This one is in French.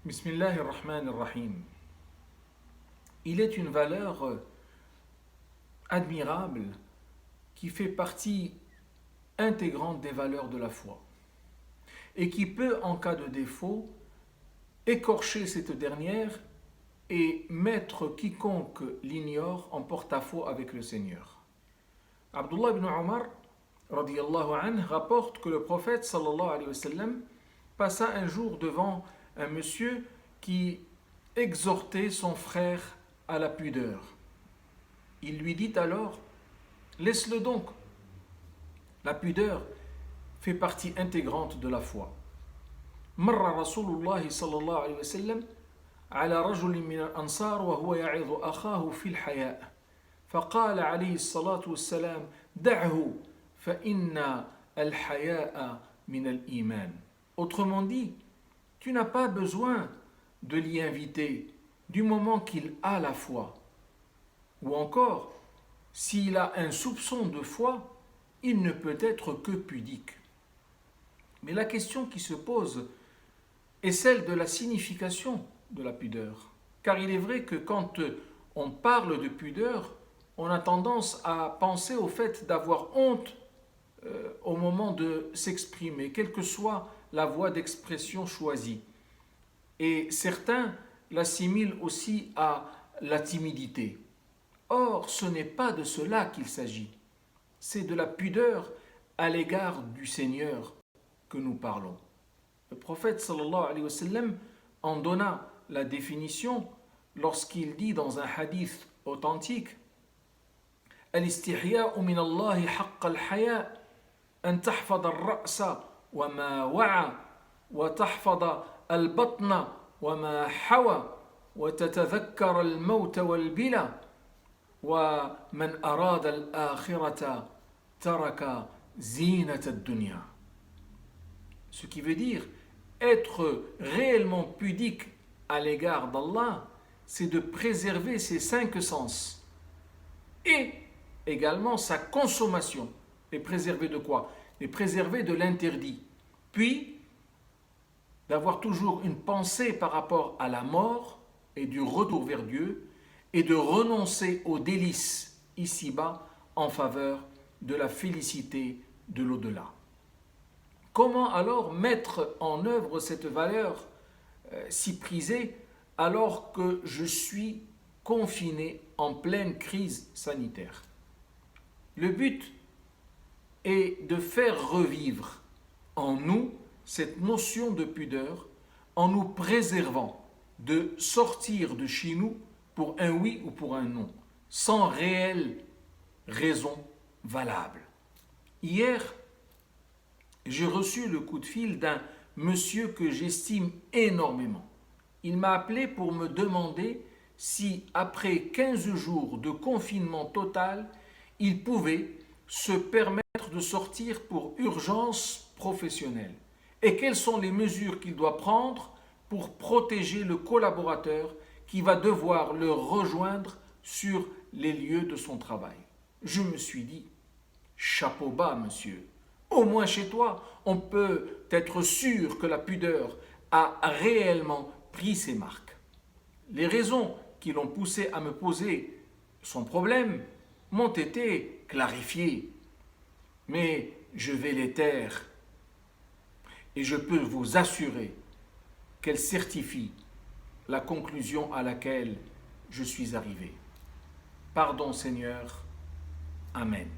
Bismillahirrahmanirrahim. Il est une valeur admirable qui fait partie intégrante des valeurs de la foi et qui peut, en cas de défaut, écorcher cette dernière et mettre quiconque l'ignore en porte-à-faux avec le Seigneur. Abdullah ibn Omar radiyallahu anhu rapporte que le prophète sallallahu alayhi wa sallam passa un jour devant un monsieur qui exhortait son frère à la pudeur. Il lui dit alors: laisse-le donc. La pudeur fait partie intégrante de la foi. مر رسول الله صلى الله عليه وسلم على رجل من الأنصار وهو يعظ أخاه في الحياء فقال عليه الصلاة والسلام: دعه فإن الحياء من الإيمان. Autrement dit, tu n'as pas besoin de l'y inviter du moment qu'il a la foi. Ou encore, s'il a un soupçon de foi, il ne peut être que pudique. Mais la question qui se pose est celle de la signification de la pudeur. Car il est vrai que quand on parle de pudeur, on a tendance à penser au fait d'avoir honte au moment de s'exprimer, quelle que soit la voie d'expression choisie. Et certains l'assimilent aussi à la timidité. Or, ce n'est pas de cela qu'il s'agit. C'est de la pudeur à l'égard du Seigneur que nous parlons. Le prophète sallallahu alayhi wa sallam en donna la définition lorsqu'il dit dans un hadith authentique: Al-istihya'u min Allahi haqqa al-haya' an tahfada al-ra'sa wa ma wa'a wa tahfada al-batna wa ma hawa wa tatadhakkara al-mawta wal-bila wa man arada al-akhirata taraka zinata ad-dunya. Ce qui veut dire être réellement pudique à l'égard d'Allah, c'est de préserver ses 5 sens et également sa consommation. Et préserver de quoi? Et préserver de l'interdit. Puis, d'avoir toujours une pensée par rapport à la mort et du retour vers Dieu et de renoncer aux délices ici-bas en faveur de la félicité de l'au-delà. Comment alors mettre en œuvre cette valeur si prisée alors que je suis confiné en pleine crise sanitaire? Le but est de faire revivre en nous cette notion de pudeur en nous préservant de sortir de chez nous pour un oui ou pour un non, sans réelle raison valable. Hier, j'ai reçu le coup de fil d'un monsieur que j'estime énormément. Il m'a appelé pour me demander si, après 15 jours de confinement total, il pouvait se permettre de sortir pour urgence professionnelle. Et quelles sont les mesures qu'il doit prendre pour protéger le collaborateur qui va devoir le rejoindre sur les lieux de son travail. Je me suis dit, chapeau bas, monsieur. Au moins chez toi, on peut être sûr que la pudeur a réellement pris ses marques. Les raisons qui l'ont poussé à me poser son problème m'ont été clarifiées. Mais je vais les taire. Et je peux vous assurer qu'elles certifient la conclusion à laquelle je suis arrivé. Pardon, Seigneur. Amen.